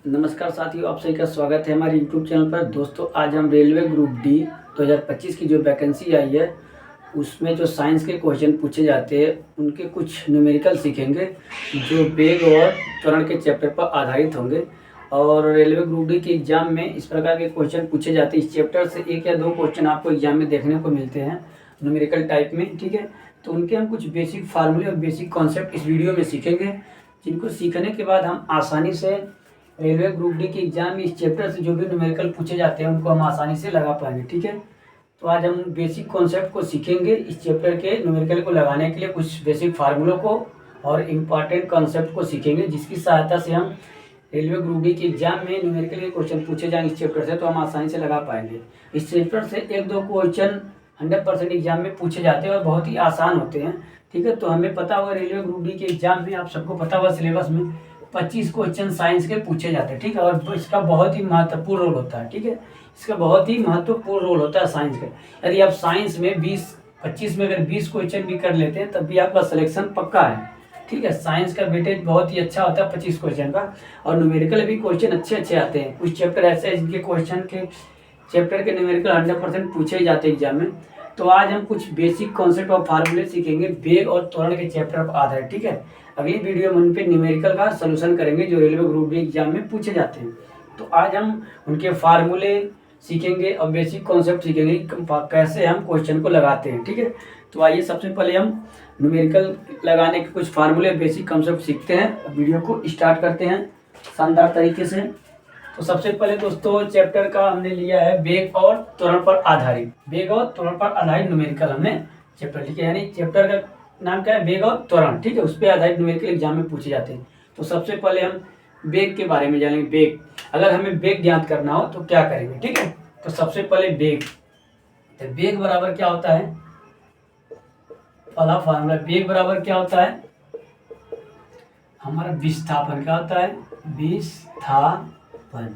नमस्कार साथियों, आप सभी का स्वागत है हमारे YouTube चैनल पर। दोस्तों, आज हम रेलवे ग्रुप डी 2025 की जो वैकेंसी आई है उसमें जो साइंस के क्वेश्चन पूछे जाते हैं उनके कुछ न्यूमेरिकल सीखेंगे जो वेग और त्वरण के चैप्टर पर आधारित होंगे। और रेलवे ग्रुप डी के एग्ज़ाम में इस प्रकार के क्वेश्चन पूछे जाते हैं। इस चैप्टर से एक या दो क्वेश्चन आपको एग्जाम में देखने को मिलते हैं न्यूमेरिकल टाइप में, ठीक है। तो उनके हम कुछ बेसिक फार्मूले और बेसिक कॉन्सेप्ट इस वीडियो में सीखेंगे, जिनको सीखने के बाद हम आसानी से रेलवे ग्रुप डी के एग्जाम में इस चैप्टर से जो भी न्यूमेरिकल पूछे जाते हैं उनको हम आसानी से लगा पाएंगे, ठीक है। तो आज हम बेसिक कॉन्सेप्ट को सीखेंगे, इस चैप्टर के न्यूमेरिकल को लगाने के लिए कुछ बेसिक फार्मूलों को और इम्पॉर्टेंट कॉन्सेप्ट को सीखेंगे, जिसकी सहायता से हम रेलवे ग्रुप डी के एग्जाम में न्यूमेरिकल के क्वेश्चन पूछे जाएंगे इस चैप्टर से, तो हम आसानी से लगा पाएंगे। इस चैप्टर से एक दो क्वेश्चन 100% एग्जाम में पूछे जाते हैं और बहुत ही आसान होते हैं, ठीक है। तो हमें पता होगा रेलवे ग्रुप डी के एग्जाम में, आप सबको पता होगा सिलेबस में 25 क्वेश्चन साइंस के पूछे जाते हैं, ठीक है। और इसका बहुत ही महत्वपूर्ण रोल होता है, ठीक है। इसका बहुत ही महत्वपूर्ण रोल होता है साइंस का। यदि आप साइंस में 20-25 में अगर 20 क्वेश्चन भी कर लेते हैं तब भी आपका सिलेक्शन पक्का है, ठीक है। साइंस का वेटेज बहुत ही अच्छा होता है 25 क्वेश्चन का। और न्यूमेरिकल भी क्वेश्चन अच्छे अच्छे आते हैं। कुछ चैप्टर ऐसे हैं जिनके क्वेश्चन के चैप्टर के न्यूमेरिकल 100% पूछे जाते हैं एग्जाम में। तो आज हम कुछ बेसिक कॉन्सेप्ट और फार्मूले सीखेंगे वेग और त्वरण के चैप्टर पर आधारित, ठीक है। अगली वीडियो में उन पे न्यूमेरिकल का सलूशन करेंगे जो रेलवे ग्रुप डी एग्जाम में पूछे जाते हैं। तो आज हम उनके फार्मूले सीखेंगे और बेसिक कॉन्सेप्ट सीखेंगे कैसे हम क्वेश्चन को लगाते हैं, ठीक है। तो आइए सबसे पहले हम न्यूमेरिकल लगाने के कुछ फार्मूले बेसिक कॉन्सेप्ट सीखते हैं। वीडियो को स्टार्ट करते हैं शानदार तरीके से। तो सबसे पहले दोस्तों चैप्टर का हमने लिया है वेग और त्वरण पर आधारित, वेग और त्वरण पर आधारित न्यूमेरिकल हमने चैप्टर लिखा है, यानी चैप्टर का नाम क्या है, वेग और त्वरण, ठीक है। उस पर आधारित न्यूमेरिकल एग्जाम में पूछे जाते हैं। तो सबसे पहले हम वेग के बारे में जानेंगे। वेग, अगर हमें वेग ज्ञात करना हो तो क्या करेंगे, ठीक है। तो सबसे पहले वेग, तो वेग बराबर क्या होता है, पहला फार्मूला, वेग बराबर क्या होता है हमारा विस्थापन, क्या होता है विस्थापन।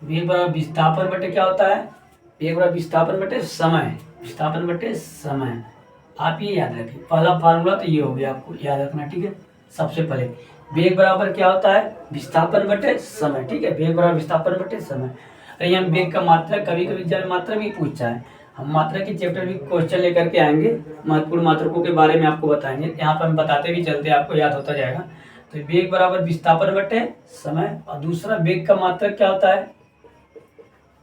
वेग बराबर विस्थापन बटे क्या होता है, वेग बराबर विस्थापन बटे समय, विस्थापन बटे समय। आप ये याद रखें, पहला फार्मूला तो ये हो गया, आपको याद रखना, ठीक है। सबसे पहले वेग बराबर क्या होता है, विस्थापन बटे समय, ठीक है। वेग बराबर विस्थापन बटे समय। अरे हम वेग का मात्रा कभी कभी एग्जाम में मात्रा भी पूछता है, हम मात्रा के चैप्टर भी क्वेश्चन लेकर के आएंगे, महत्वपूर्ण मात्रकों के बारे में आपको बताएंगे। यहाँ पर हम बताते भी चलते, आपको याद होता जाएगा। तो वेग बराबर विस्थापन बटे समय। और दूसरा वेग का मात्रक क्या होता है,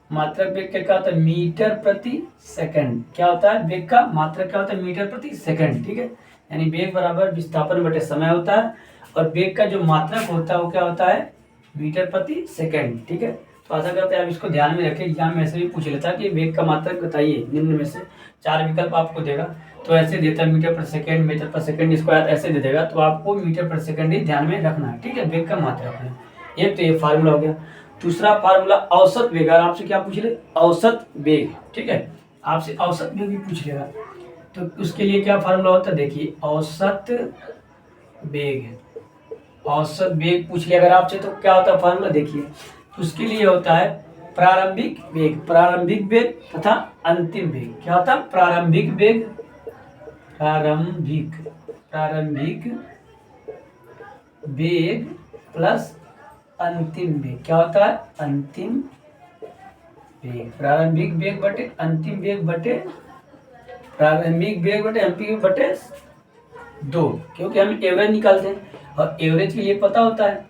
मात्रक वेग क्या होता है, मीटर प्रति सेकंड। क्या होता है वेग का मात्रक, क्या होता है मीटर प्रति सेकंड, ठीक है। यानी वेग बराबर विस्थापन बटे समय होता है और वेग का जो मात्रक होता है वो क्या होता है, मीटर प्रति सेकंड, ठीक है। तो आशा करते हैं आप इसको ध्यान में रखें, एग्जाम में ऐसे भी पूछ लेता है कि वेग का मात्रक बताइए, निम्न में से 4 विकल्प आपको देगा। तो ऐसे देता है मीटर पर सेकंड, मीटर पर सेकंड स्क्वायर, ऐसे दे देगा। तो आपको मीटर पर सेकंड ही ध्यान में रखना है, ठीक है, वेग का मात्रक है। एक तो ये फार्मूला हो गया। दूसरा फार्मूला औसत वेग, अगर आपसे क्या पूछ ले, औसत वेग, ठीक है, आपसे औसत वेग भी पूछ लेगा। तो उसके लिए क्या फार्मूला होता है, देखिए औसत वेग, औसत वेग पूछ लिया अगर आपसे तो क्या होता है फार्मूला, देखिए उसके लिए होता है प्रारंभिक वेग, प्रारंभिक वेग तथा अंतिम वेग। क्या होता है प्रारंभिक वेग, प्रारंभिक वेग प्लस अंतिम वेग। क्या होता है अंतिम वेग, प्रारंभिक वेग बटे अंतिम वेग बटे प्रारंभिक वेग बटे अंतिम वेग बटे 2, क्योंकि हम एवरेज निकालते हैं और एवरेज के लिए पता होता है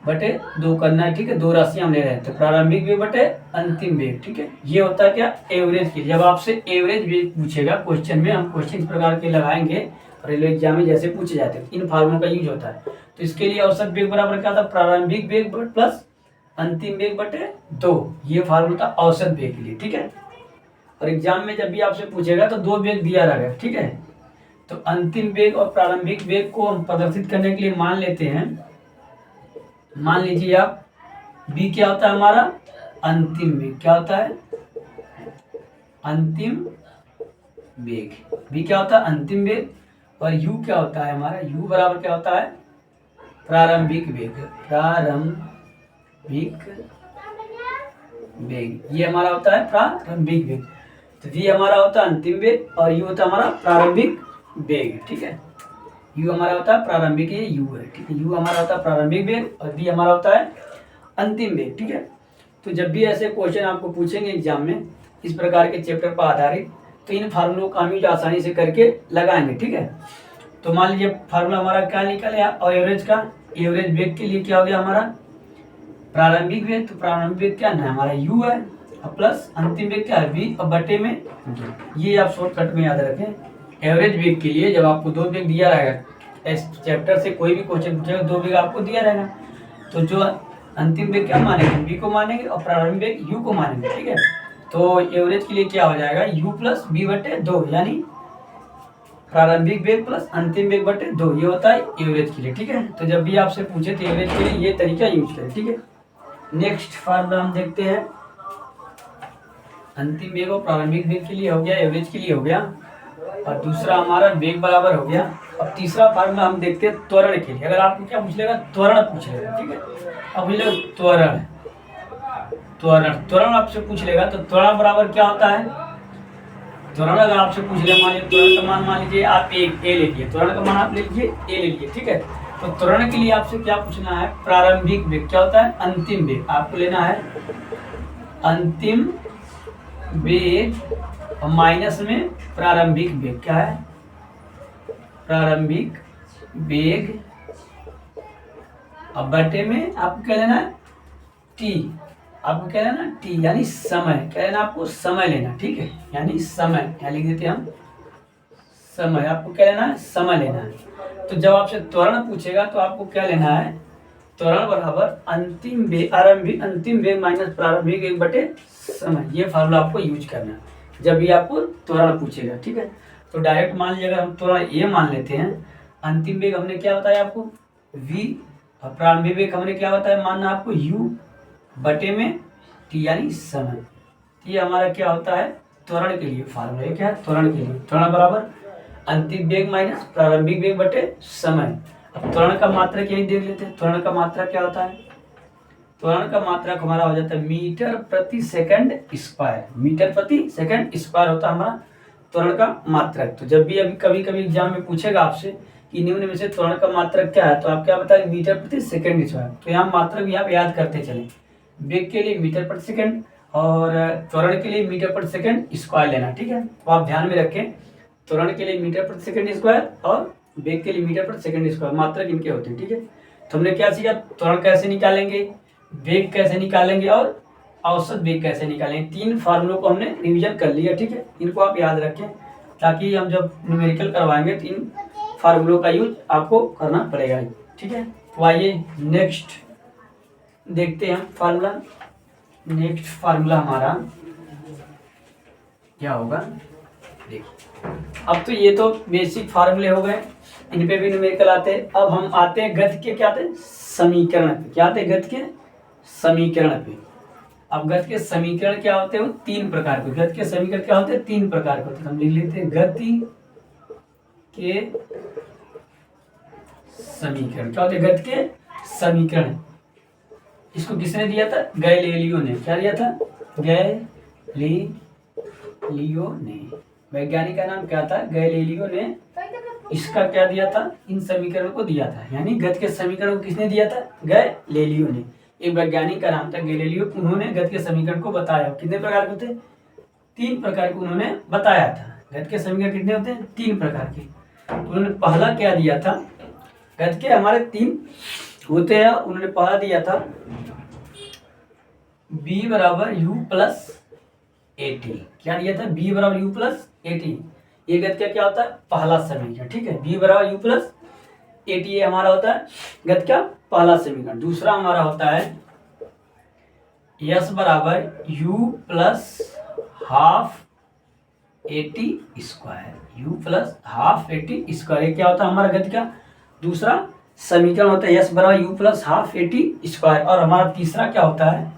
बटे 2 करना है, ठीक है। 2 राशियां हम ले रहे हैं, तो प्रारंभिक वेग बटे अंतिम वेग, ठीक है। ये होता है क्या एवरेज के, जब आपसे एवरेज वेग पूछेगा क्वेश्चन में, हम क्वेश्चन इस प्रकार के लगाएंगे रेलवे एग्जाम में जैसे पूछे जाते हैं, इन फार्मूलों का यूज होता है। तो इसके लिए औसत वेग बराबर क्या था, प्रारंभिक वेग प्लस अंतिम वेग बटे 2, ये फार्मूला था औसत वेग के लिए, ठीक है। और एग्जाम में जब भी आपसे पूछेगा तो 2 वेग दिया रहेगा, ठीक है। तो अंतिम वेग और प्रारंभिक वेग को हम प्रदर्शित करने के लिए मान लेते हैं, मान लीजिए आप बी क्या होता है हमारा अंतिम वेग, क्या होता है अंतिम वेग, बी क्या होता है अंतिम वेग। और यू क्या होता है हमारा, यू बराबर क्या होता है प्रारंभिक वेग, प्रारंभिक वेग, ये हमारा होता है प्रारंभिक वेग। तो वी हमारा होता है अंतिम वेग और यू होता है हमारा प्रारंभिक वेग, ठीक है। यू हमारा होता है प्रारंभिक, ये यू है, ठीक है। यू हमारा होता है प्रारंभिक वेग और बी हमारा होता है अंतिम वेग, ठीक है। तो जब भी ऐसे क्वेश्चन आपको पूछेंगे एग्जाम में इस प्रकार के चैप्टर पर आधारित, तो इन फार्मूलों का हम यूज आसानी से करके लगाएंगे, ठीक है। तो मान लीजिए फार्मूला हमारा क्या निकल आया, और एवरेज का, एवरेज वेग के लिए क्या हो गया हमारा प्रारंभिक वेग, तो प्रारंभिक वेग क्या है हमारा u है, और प्लस अंतिम वेग क्या है v, और बटे में ये आप शॉर्टकट में याद रखें। एवरेज वेग के लिए जब आपको दो वेग दिया रहेगा, इस चैप्टर से कोई भी क्वेश्चन पूछेगा दो वेग आपको दिया रहेगा, तो जो अंतिम वेग क्या मानेंगे, v को मानेंगे, और प्रारंभिक वेग u को मानेंगे, ठीक है। तो एवरेज के लिए क्या हो जाएगा u प्लस v बटे 2, यानी प्रारंभिक वेग प्लस अंतिम वेग बटे 2, ये होता है एवरेज के लिए, ठीक है। तो जब भी आपसे पूछे तो एवरेज के लिए ये तरीका यूज करें, ठीक है। नेक्स्ट फार्मूला हम देखते हैं, अंतिम वेग और प्रारंभिक वेग के लिए हो गया, एवरेज के लिए हो गया, और दूसरा हमारा वेग बराबर हो गया। अब तीसरा फार्मूला हम देखते हैं त्वरण के लिए। अगर आपको क्या पूछ लेगा, त्वरण पूछ लेगा, ठीक है। अब पूछ लेगा त्वरण, त्वरण त्वरण आपसे पूछ लेगा, तो त्वरण बराबर क्या होता है, त्वरण अगर आपसे पूछ ले, मान लीजिए त्वरण का मान लीजिए आप ए ले लीजिए, त्वरण का मान आप ले लीजिए ए ले लीजिए, ठीक है। तो त्वरण के लिए आपसे क्या पूछना है, प्रारंभिक वेग क्या होता है, अंतिम वेग आपको लेना है, अंतिम वेग और माइनस में प्रारंभिक वेग, क्या है प्रारंभिक वेग, अब बटे में आपको क्या लेना है टी, आपको क्या लेना टी, यानी समय, क्या लेना आपको समय लेना, ठीक है, यानी समय, यहाँ लिख देते हैं हम समय, आपको क्या लेना है समय लेना है। तो जब आपसे त्वरण पूछेगा तो आपको क्या लेना है, त्वरण बराबर अंतिम वेग, अंतिम वेग माइनस प्रारंभिक वेग बटे समय, ये फार्मूला आपको यूज करना है जब भी आपको त्वरण पूछेगा, ठीक है। तो डायरेक्ट मान लीजिए अगर हम त्वरण ये मान लेते हैं, अंतिम वेग हमने क्या बताया आपको v, और प्रारंभिक वेग हमने क्या बताया मानना आपको u बटे में t, यानी समय। ये हमारा क्या होता है त्वरण के लिए फार्मूला, ये क्या है त्वरण के लिए, त्वरण बराबर अंतिम वेग माइनस प्रारंभिक वेग बटे समय। अब त्वरण का मात्रक यही देख लेते हैं, त्वरण का मात्रक क्या होता है, त्वरण का मात्रक हमारा हो जाता है मीटर प्रति सेकंड स्क्वायर, मीटर प्रति सेकंड स्क्वायर होता है हमारा त्वरण का मात्रक। तो जब भी अभी कभी कभी एग्जाम में पूछेगा आपसे कि निम्न में से त्वरण का मात्रक क्या है, तो आप क्या बताएं मीटर प्रति सेकंड स्क्वायर। तो यहाँ मात्रक भी आप याद करते चलें, वेग के लिए मीटर प्रति सेकंड और त्वरण के लिए मीटर प्रति सेकंड स्क्वायर लेना, ठीक है। तो आप ध्यान में रखें, त्वरण के लिए मीटर प्रति सेकंड स्क्वायर और वेग के लिए मीटर प्रति सेकंड स्क्वायर, मात्रक इनके होते हैं, ठीक है। तो हमने क्या सीखा, त्वरण कैसे निकालेंगे, वेग कैसे निकालेंगे और औसत वेग कैसे निकालेंगे, तीन फार्मूलों को हमने रिवीजन कर लिया, ठीक है। इनको आप याद रखें ताकि हम जब न्यूमेरिकल करवाएंगे तो इन फार्मूलों का यूज आपको करना पड़ेगा, ठीक है। तो आइए नेक्स्ट देखते हैं फार्मूला। नेक्स्ट फार्मूला हमारा क्या होगा, देखिए अब तो ये तो बेसिक फार्मूले हो गए, इन पे भी न्यूमेरिकल आते हैं। अब हम आते हैं गति के क्या आते हैं समीकरण पे, क्या आते हैं गति के समीकरण पे। अब गति के समीकरण क्या होते हैं, वो तीन प्रकार के, गति के समीकरण क्या होते हैं तीन प्रकार के होते हैं। हम लिख लेते हैं गति के समीकरण, क्या होते हैं गति के समीकरण। इसको किसने दिया था, गैलीलियो ने, क्या दिया था गैलीलियो ने, वैज्ञानिक का नाम क्या था गैलीलियो ने, इसका क्या दिया था इन समीकरण को दिया था, यानी गति के समीकरण को किसने दिया था गैलीलियो ने, एक वैज्ञानिक का नाम था गैलीलियो, उन्होंने गति के समीकरण को बताया। कितने प्रकार के होते हैं, तीन प्रकार के उन्होंने बताया था। गति के समीकरण कितने होते हैं, तीन प्रकार के। तो उन्होंने पहला क्या दिया था, गति के हमारे तीन होते हैं, उन्होंने पहला दिया था b बराबर u प्लस एटी, क्या दिया था b बराबर u प्लस एटी, ये गति का क्या होता है पहला समीकरण, ठीक है। b बराबर u प्लस एटी ये हमारा होता है गति का पहला समीकरण। दूसरा हमारा होता है s बराबर u plus half eighty square, u plus half eighty square, ये क्या होता है हमारा गति का दूसरा समीकरण होता है, s बराबर u plus half eighty square. और हमारा तीसरा क्या होता है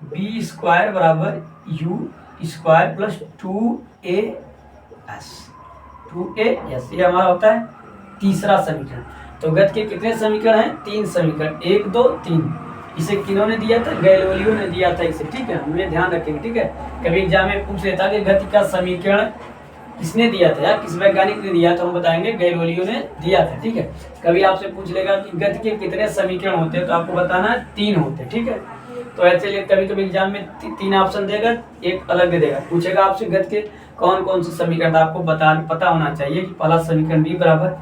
b स्क्वायर बराबर u स्क्वायर प्लस 2as, ये हमारा होता है तीसरा समीकरण। तो गति के कितने समीकरण हैं, तीन समीकरण, 1 2 3। इसे किन्होंने दिया था गैलीलियो ने दिया था इसे, ठीक है, हमें ध्यान रखेंगे, ठीक है। कभी एग्जाम में पूछ लेता कि गति का समीकरण किसने दिया था या किस वैज्ञानिक ने दिया, तो हम बताएंगे गैलीलियो ने दिया था। ठीक है, कभी आपसे पूछ लेगा कि गति के कितने समीकरण होते हैं, तो आपको बताना है 3 होते हैं। ठीक है, तो ऐसे लिए कभी कभी एग्जाम में 3 ऑप्शन देगा, एक अलग दे देगा, पूछेगा आपसे गति के कौन कौन से समीकरण, आपको पता होना चाहिए कि पहला समीकरण b बराबर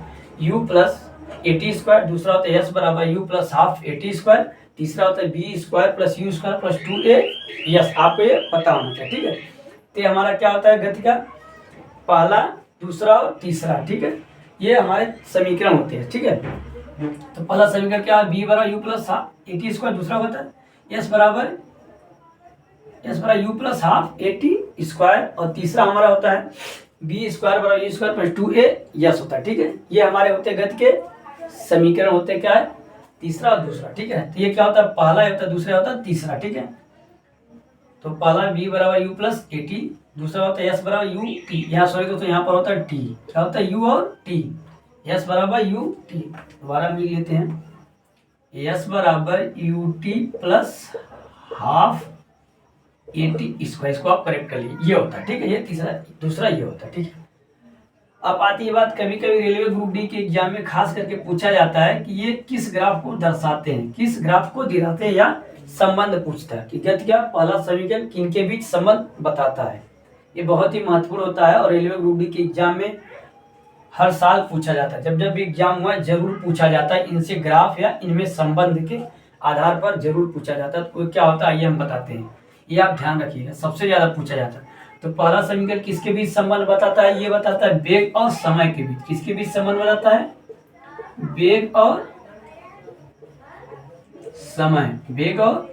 u प्लस at स्क्वायर, दूसरा होता है s बराबर u plus half at square, तीसरा होता है b square plus u square plus 2a, आपको ये पता होना चाहिए। ठीक है, तो हमारा क्या होता है गति का पहला, दूसरा और तीसरा। ठीक है, ये हमारे समीकरण होते हैं। ठीक है, तो पहला समीकरण क्या है, b बराबर u plus half at square, दूसरा होता है s बराबर u plus half at square, और तीसरा हमारा होता है b स्क्वायर बराबर u स्क्वायर प्लस 2a होता है। ठीक है, ये हमारे होते हैं गति के समीकरण होते हैं, क्या है, तीसरा और दूसरा। ठीक है, तो ये क्या होता है, पहला होता है, दूसरा होता है तीसरा। ठीक है, तो पहला b बराबर u प्लस at, दूसरा होता है s बराबर u t, यहाँ सॉरी दोस्तों यहाँ पर होता है t, क्या होता है u और t, s बराबर u t, दोबारा मिल लेते हैं, s बराबर u t plus half at square, इसको आप करेक्ट कर लीजिए, ये होता है। ठीक है, ये तीसरा, दूसरा ये होता है। ठीक है, अब आती है बात, कभी कभी रेलवे ग्रुप डी के एग्जाम में खास करके पूछा जाता है कि ये किस ग्राफ को दर्शाते हैं, किस ग्राफ को दिखाते हैं, या संबंध पूछता है कि गति का पहला समीकरण किनके बीच संबंध बताता है। ये बहुत ही महत्वपूर्ण होता है और रेलवे ग्रुप डी के एग्जाम में हर साल पूछा जाता है, जब जब भी एग्जाम हुआ जरूर पूछा जाता है, इनसे ग्राफ या इनमें संबंध के आधार पर जरूर पूछा जाता है। तो क्या होता है आइए हम बताते हैं, ये आप ध्यान रखिएगा, सबसे ज्यादा पूछा जाता है। तो पहला समीकरण किसके बीच संबंध बताता है, ये बताता है वेग और समय के बीच, किसके बीच संबंध बताता है, वेग और समय, वेग और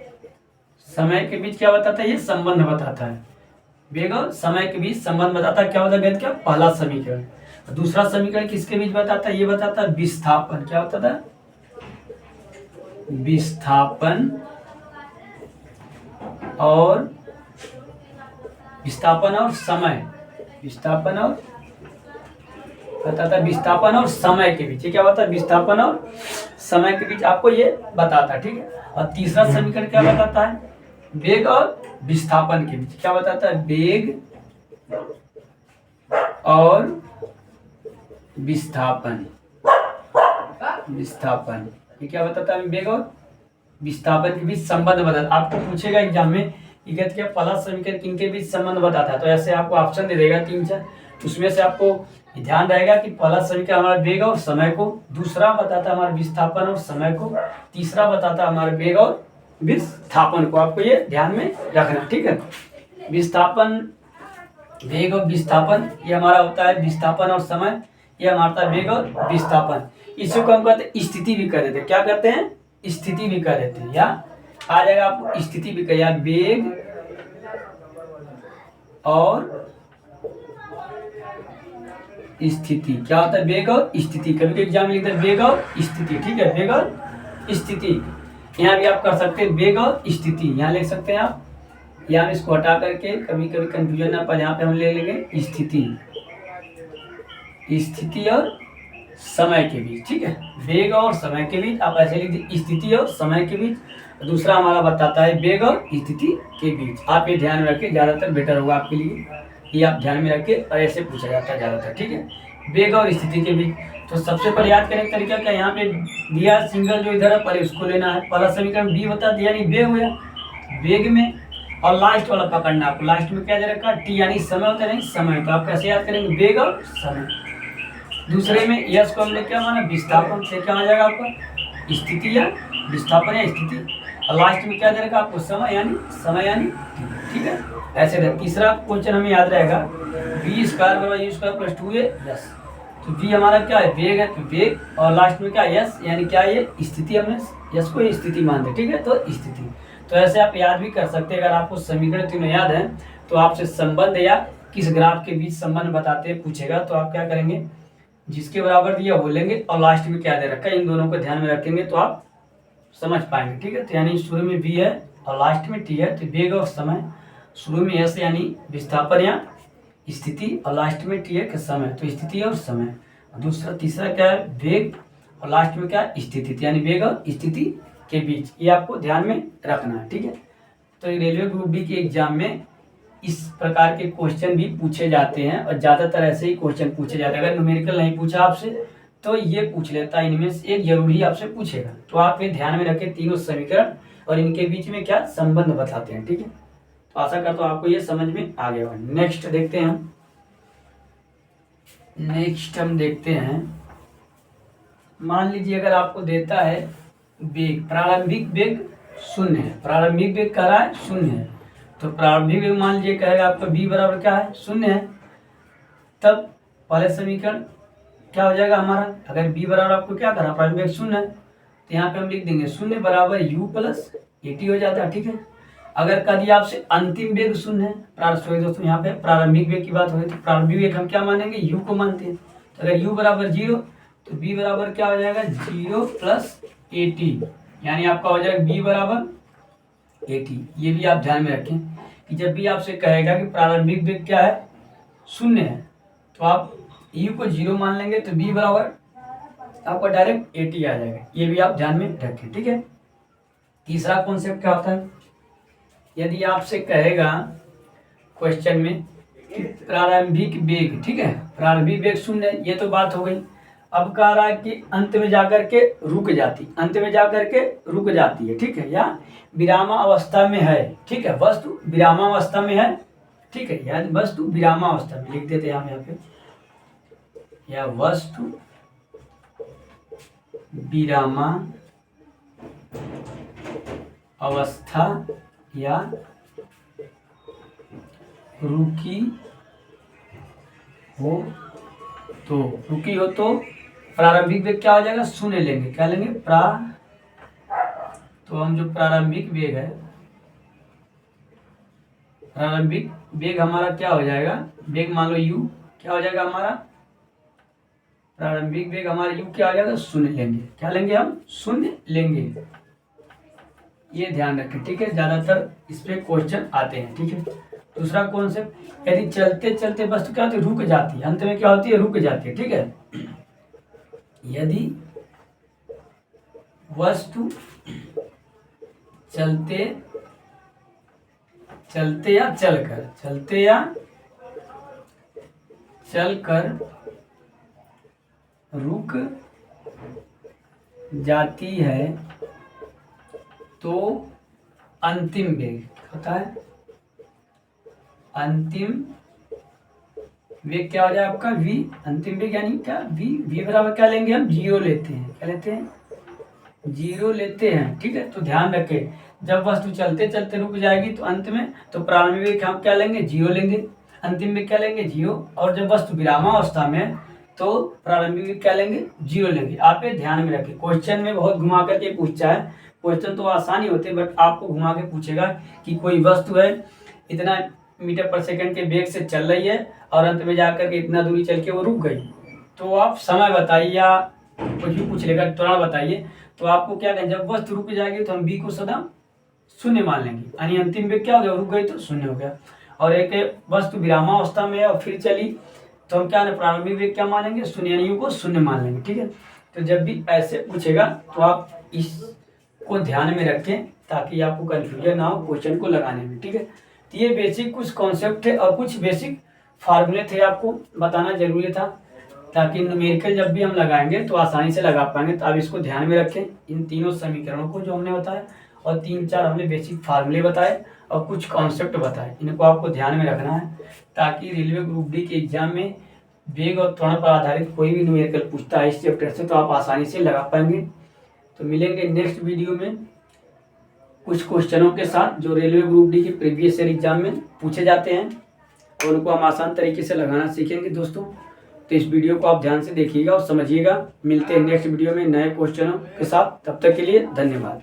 समय के बीच क्या बताता है, ये संबंध बताता है, वेग और समय के बीच संबंध बताता है। क्या होता है गति का पहला समीकरण। दूसरा समीकरण किसके बीच बताता है, ये बताता है विस्थापन, क्या बताता है, विस्थापन और समय, विस्थापन और बताता है विस्थापन और समय के बीच, ये क्या होता है, विस्थापन और समय के बीच आपको ये बताता है। ठीक है, और तीसरा समीकरण क्या बताता है, वेग और विस्थापन के बीच, क्या बताता है, वेग और विस्थापन, ये क्या बताता है, वेग और विस्थापन के बीच संबंध बताता है। आपको पूछेगा एग्जाम में कि गति के पहला समीकरण किनके बीच संबंध बताता है, तो ऐसे आपको ऑप्शन दे देगा 3-4, उसमें से आपको ध्यान रहेगा कि पहला समीकरण हमारा वेग और समय को, दूसरा बताता है हमारा विस्थापन और समय को, तीसरा बताता है हमारे वेग और विस्थापन को, आपको ये ध्यान में रखना। ठीक है, विस्थापन, वेग और विस्थापन, ये हमारा होता है विस्थापन और समय, ये हमारा है वेग और विस्थापन। इसी को हम कहते हैं स्थिति भी कर देते हैं, क्या कहते हैं, स्थिति भी कर देते हैं, या आ जाएगा आपको स्थिति भी करिए, वेग और स्थिति, क्या होता है, वेग और स्थिति, कभी कभी एग्जाम में लिखते हैं वेग और स्थिति। ठीक है, वेग और स्थिति, यहाँ भी आप कर सकते हैं वेग और स्थिति, यहाँ लिख सकते हैं आप, यहाँ इसको हटा करके कभी कभी कंफ्यूजन ना पाए, यहाँ पे हम ले लेंगे स्थिति, स्थिति और समय के बीच। ठीक है, वेग और समय के बीच आप ऐसे लिख दीजिए, स्थिति और समय के बीच। दूसरा हमारा बताता है वेग और स्थिति के बीच, आप ये ध्यान में रखिए, ज्यादातर बेटर होगा आपके लिए, ये आप ध्यान में रखिए, और ऐसे पूछा जाता है ज्यादातर। ठीक है, वेग और स्थिति के बीच, तो सबसे पहले याद करने का तरीका क्या, यहाँ पे दिया सिंगल जो इधर है पहले उसको लेना है, पहला समीकरण बी बता दिया, यानी वेग हुआ, वेग में, और लास्ट वाला पकड़ना आपको, लास्ट में क्या दे रखा, टी, यानी समय होता है, नहीं समय, तो आप कैसे याद करेंगे, वेग और समय। दूसरे में यस को हमने क्या माना, विस्थापन, से क्या आ जाएगा आपका, स्थिति या विस्थापन या स्थिति, और लास्ट में क्या दे रखा आपको, समय यानी ठीक है, ऐसे रहे। तीसरा क्वेश्चन हमें याद रहेगा, बी स्क्वायर बराबर you square plus 2a, yes, तो बी हमारा क्या है, वेग है, तो वेग, और लास्ट में क्या यस, यानी क्या ये स्थिति, हमने यस को स्थिति मानते, ठीक है, तो स्थिति। तो ऐसे आप याद भी कर सकते हैं, अगर आपको समीकरण तीनों याद है तो आपसे संबंध या किस ग्राफ के बीच संबंध बताते पूछेगा, तो आप क्या करेंगे, जिसके बराबर दिया वो लेंगे, और लास्ट में क्या दे रखा है इन दोनों को ध्यान में रखेंगे तो आप समझ पाएंगे। ठीक है, तो यानी शुरू में बी है और लास्ट में टी है, तो वेग और समय, शुरू में एस यानी विस्थापन या स्थिति, और लास्ट में टी है कि समय, तो स्थिति और समय। दूसरा तीसरा क्या है, वेग, और लास्ट में क्या स्थिति, यानी वेग और स्थिति के बीच, ये आपको ध्यान में रखना है। ठीक है, तो रेलवे ग्रुप डी के एग्जाम में इस प्रकार के क्वेश्चन भी पूछे जाते हैं और ज़्यादातर ऐसे ही क्वेश्चन पूछे जाते हैं। अगर न्यूमेरिकल नहीं पूछा आपसे तो ये पूछ लेता है, इनमें से एक जरूरी आपसे पूछेगा। तो आप ये ध्यान में रखें, तीनों समीकरण और इनके बीच में क्या संबंध बताते हैं, ठीक है। तो आशा करता हूँ आपको ये समझ में आ गया होगा। नेक्स्ट देखते हैं हम देखते हैं, मान लीजिए अगर आपको देता है वेग, प्रारंभिक वेग 0 है, प्रारंभिक वेग कह रहा है 0 है, तो प्रारंभिक वेग मान लीजिए कहेगा आपका v बराबर क्या है 0 है, तब पहले समीकरण क्या हो जाएगा हमारा, अगर b बराबर आपको क्या करा प्रारंभिक वेग 0 है, तो यहाँ पे हम लिख देंगे 0 बराबर u प्लस at हो जाता है, ठीक है। अगर कह दिया आपसे अंतिम वेग 0 है, दोस्तों यहाँ पे प्रारंभिक वेग की बात हो रही, तो प्रारंभिक वेग हम क्या मानेंगे, u को मानते हैं। तो अगर u बराबर 0 तो b बराबर क्या हो जाएगा 0 प्लस at, यानी आपका हो जाएगा b बराबर at। ये भी आप ध्यान में रखें कि जब भी आपसे कहेगा कि प्रारंभिक वेग क्या है 0 है, तो आप u को 0 मान लेंगे तो b बराबर आपका डायरेक्ट at आ जाएगा। ये भी आप ध्यान में रखें, ठीक है। तीसरा कॉन्सेप्ट क्या होता है, यदि आपसे कहेगा क्वेश्चन में कि प्रारंभिक वेग, ठीक है, प्रारंभिक वेग 0 है, ये तो बात हो गई। अब कह रहा है कि अंत में जाकर के रुक जाती, अंत में जाकर के रुक जाती है, ठीक है, या विरामावस्था में है, ठीक है, वस्तु विरामावस्था में है, ठीक है, या वस्तु विरामावस्था में लिख देते हैं हम यहाँ पे, या वस्तु विरामा अवस्था या रुकी हो तो प्रारंभिक वेग क्या हो जाएगा 0 लेंगे, क्या लेंगे तो हम जो प्रारंभिक वेग है, प्रारंभिक वेग हमारा क्या हो जाएगा, वेग मान लो u क्या हो जाएगा हमारा, प्रारंभिक वेग हमारा u क्या हो जाएगा 0 लेंगे, क्या लेंगे हम 0 लेंगे। ये ध्यान रखें, ठीक है, ज्यादातर इस पे क्वेश्चन आते हैं, ठीक है। दूसरा कॉन्सेप्ट, यदि चलते चलते वस्तु क्या होती है रुक जाती है, अंत में क्या होती है रुक जाती है, ठीक है। यदि वस्तु चलते या चलकर रुक जाती है तो अंतिम वेग होता है, अंतिम वेग क्या हो जाए आपका v, अंतिम वेग यानी क्या v बराबर क्या लेंगे हम 0 लेते हैं, क्या लेते हैं 0 लेते हैं, ठीक है। तो ध्यान रखें, जब वस्तु चलते चलते रुक जाएगी तो अंत में तो प्रारंभिक वेग हम क्या लेंगे 0 लेंगे, अंतिम वेग क्या लेंगे 0, और जब वस्तु विरामावस्था में तो प्रारंभिक वेग क्या लेंगे 0 लेंगे। आप ये ध्यान में रखें, क्वेश्चन में बहुत घुमा करके पूछता है, क्वेश्चन तो आसान ही होते बट आपको घुमा के पूछेगा कि कोई वस्तु है इतना मीटर पर सेकंड के वेग से चल रही है और अंत में जाकर के इतना दूरी चल के वो रुक गई, तो आप समय बताइए या कुछ भी पूछ लेगा तुरंत बताइए। तो आपको क्या कहें, जब वस्तु रुक जाएगी तो हम b को सदा 0 मान लेंगे, यानी अंतिम वेग क्या हो गया रुक गई तो 0 हो गया। और एक वस्तु विरामावस्था में है और फिर चली तो हम क्या प्रारंभिक वेग क्या मानेंगे 0, यानी u को 0 मान लेंगे, ठीक है। तो जब भी ऐसे पूछेगा तो आप इसको ध्यान में रखें ताकि आपको कंफ्यूजन ना हो क्वेश्चन को लगाने में, ठीक है। तो ये बेसिक कुछ कॉन्सेप्ट थे और कुछ बेसिक फार्मूले थे, आपको बताना जरूरी था ताकि न्यूमेरिकल जब भी हम लगाएंगे तो आसानी से लगा पाएंगे। तो आप इसको ध्यान में रखें, इन तीनों समीकरणों को जो हमने बताया और 3-4 हमने बेसिक फार्मूले बताए और कुछ कॉन्सेप्ट बताए, इनको आपको ध्यान में रखना है ताकि रेलवे ग्रुप डी के एग्जाम में वेग और त्वरण पर आधारित कोई भी न्यूमेरिकल पूछता है इस चैप्टर से तो आप आसानी से लगा पाएंगे। तो मिलेंगे नेक्स्ट वीडियो में कुछ क्वेश्चनों के साथ जो रेलवे ग्रुप डी के प्रीवियस ईयर एग्जाम में पूछे जाते हैं और उनको हम आसान तरीके से लगाना सीखेंगे दोस्तों। तो इस वीडियो को आप ध्यान से देखिएगा और समझिएगा। मिलते हैं नेक्स्ट वीडियो में नए क्वेश्चनों के साथ, तब तक के लिए धन्यवाद।